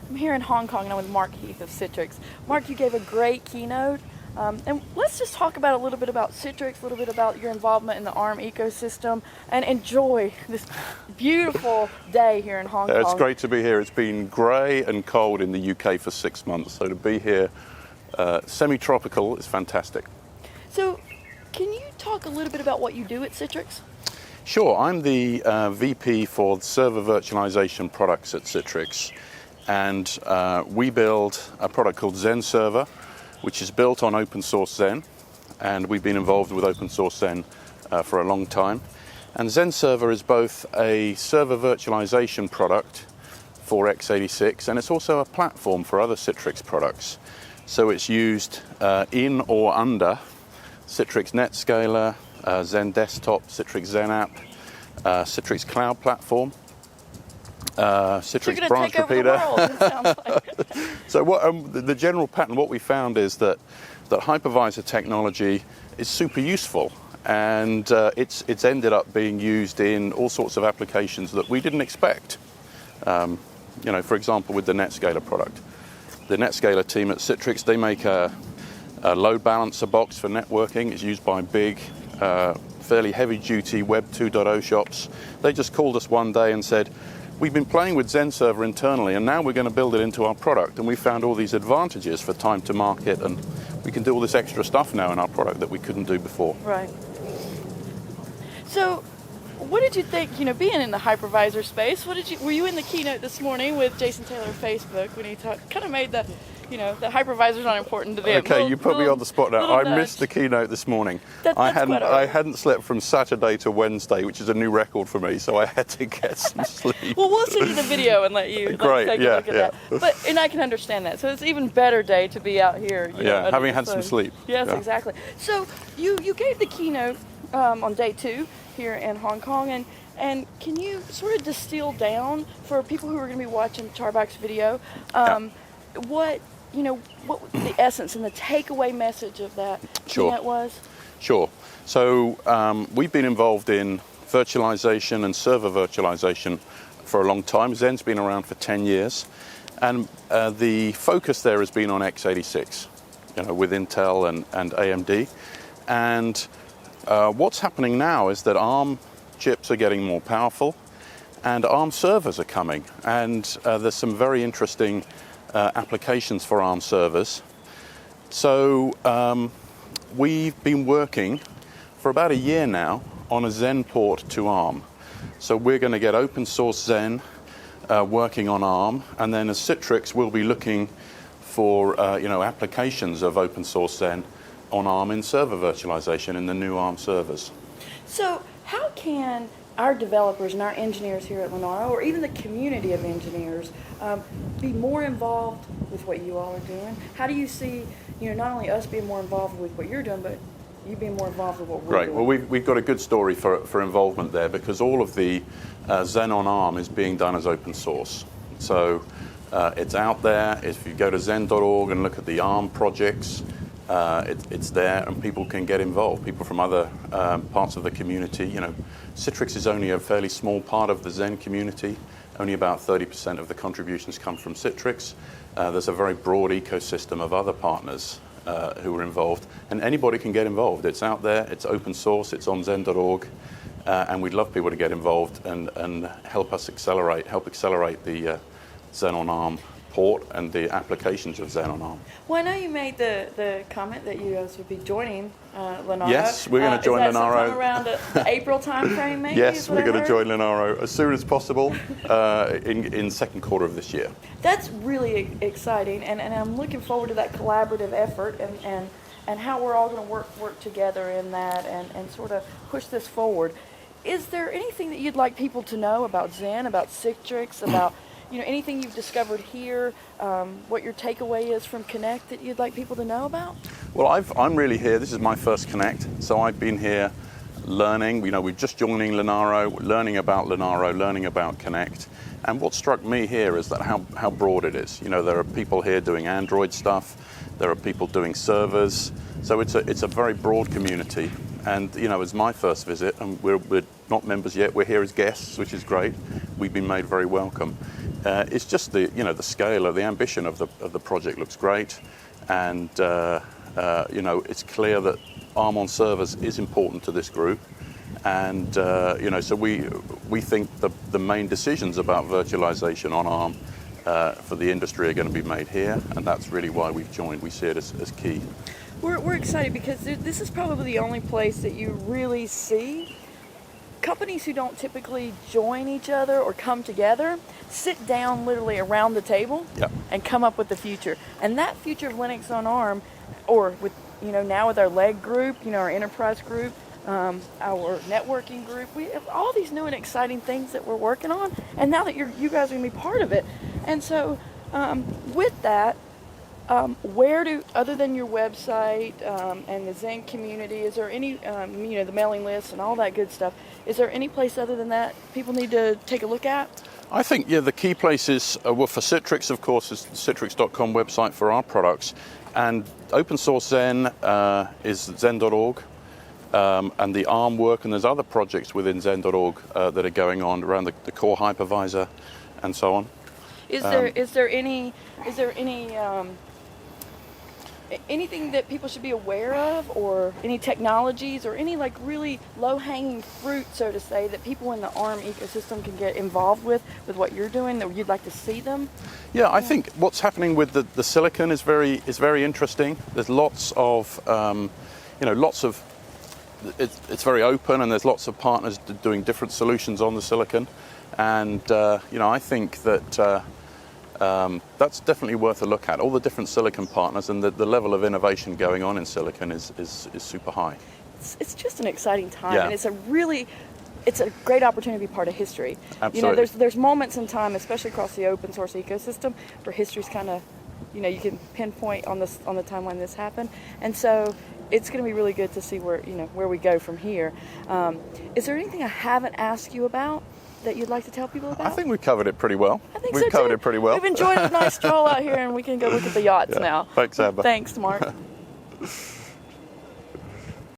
I'm here in Hong Kong and I'm with Mark Heath of Citrix. Mark, you gave a great keynote. And let's just talk about a little bit about Citrix, a little bit about your involvement in the ARM ecosystem, and enjoy this beautiful day here in Hong Kong. It's great to be here. It's been grey and cold in the UK for 6 months, so to be here semi-tropical is fantastic. So can you talk a little bit about what you do at Citrix? Sure, I'm the VP for server virtualization products at Citrix, and we build a product called XenServer, which is built on open source Xen, and we've been involved with open source Xen for a long time. And XenServer is both a server virtualization product for x86, and it's also a platform for other Citrix products. So it's used in or under Citrix NetScaler, Xen Desktop, Citrix Xen App, Citrix Cloud Platform, Citrix Branch Repeater. So the general pattern, what we found is that hypervisor technology is super useful, and it's ended up being used in all sorts of applications that we didn't expect. For example, with the NetScaler product. The NetScaler team at Citrix, they make a load balancer box for networking. It's used by big, fairly heavy-duty Web 2.0 shops. They just called us one day and said, we've been playing with XenServer internally, and now we're going to build it into our product, and we found all these advantages for time to market, and we can do all this extra stuff now in our product that we couldn't do before. Right. So what did you think, being in the hypervisor space, were you in the keynote this morning with Jason Taylor of Facebook when he kind of made the hypervisors aren't important to them? Okay, you put me on the spot now. I missed the keynote this morning. I hadn't slept from Saturday to Wednesday, which is a new record for me, so I had to get some sleep. Well, we'll send you the video and let you take a look at that. And I can understand that. So it's an even better day to be out here. Having had some sleep. Yes, exactly. So you gave the keynote on day 2 here in Hong Kong, and can you sort of distill down for people who are going to be watching Charbak's video what the essence and the takeaway message of that keynote was? Sure. So we've been involved in virtualization and server virtualization for a long time. Xen's been around for 10 years, and the focus there has been on x86, with Intel and AMD. And what's happening now is that ARM chips are getting more powerful, and ARM servers are coming, and there's some very interesting applications for ARM servers. So we've been working for about a year now on a Xen port to ARM. So we're going to get open source Xen working on ARM, and then as Citrix we'll be looking for applications of open source Xen on ARM in server virtualization in the new ARM servers. So how can our developers and our engineers here at Linaro, or even the community of engineers, be more involved with what you all are doing? How do you see, not only us being more involved with what you're doing, but you being more involved with what we're doing? Well, we've got a good story for involvement there, because all of the Xen on ARM is being done as open source. So it's out there. If you go to xen.org and look at the ARM projects, it's there, and people can get involved. People from other parts of the community. Citrix is only a fairly small part of the Xen community. Only about 30% of the contributions come from Citrix. There's a very broad ecosystem of other partners who are involved, and anybody can get involved. It's out there. It's open source. It's on xen.org, and we'd love people to get involved and help accelerate the Xen on ARM port and the applications of Xen on ARM. Well, I know you made the comment that you guys would be joining Linaro. Yes, we're going to join Linaro. Is that around the April time frame, maybe? Yes, we're going to join Linaro as soon as possible in second quarter of this year. That's really exciting, and I'm looking forward to that collaborative effort and how we're all going to work together in that and sort of push this forward. Is there anything that you'd like people to know about Xen, about Citrix, about anything you've discovered here, what your takeaway is from Connect that you'd like people to know about? Well, I'm really here. This is my first Connect, so I've been here learning. We're just joining Linaro, learning about Linaro, learning about Connect. And what struck me here is that how broad it is. There are people here doing Android stuff. There are people doing servers. So it's a very broad community. And it's my first visit, and we're not members yet. We're here as guests, which is great. We've been made very welcome. it's just the scale of the ambition of the project looks great, and it's clear that ARM on servers is important to this group, and so we think the main decisions about virtualization on ARM for the industry are going to be made here, and that's really why we've joined. We see it as key. We're excited because this is probably the only place that you really see companies who don't typically join each other or come together sit down literally around the table and come up with the future. And that future of Linux on ARM, or with now with our LEG group, our enterprise group, our networking group, we have all these new and exciting things that we're working on. And now that you guys are going to be part of it, and so with that. Other than your website and the Xen community, is there any, the mailing list and all that good stuff, is there any place other than that people need to take a look at? I think, the key places, for Citrix, of course, is the citrix.com website for our products. And open source Xen is xen.org. And the ARM work, and there's other projects within xen.org that are going on around the core hypervisor and so on. Is there anything that people should be aware of, or any technologies, or any really low-hanging fruit, so to say, that people in the ARM ecosystem can get involved with what you're doing, that you'd like to see them? Yeah, I think what's happening with the silicon is very interesting. There's lots of it's very open, and there's lots of partners doing different solutions on the silicon, and I think that. That's definitely worth a look at. All the different silicon partners, and the level of innovation going on in silicon is super high. It's just an exciting time, yeah. And it's a great opportunity to be part of history. Absolutely. There's moments in time, especially across the open source ecosystem, where history's kind of, you can pinpoint on the timeline this happened, and so it's going to be really good to see where we go from here. Is there anything I haven't asked you about that you'd like to tell people about? I think we've covered it pretty well. I think we've covered it pretty well. We've enjoyed a nice stroll out here, and we can go look at the yachts now. Thanks, Amber. Thanks, Mark.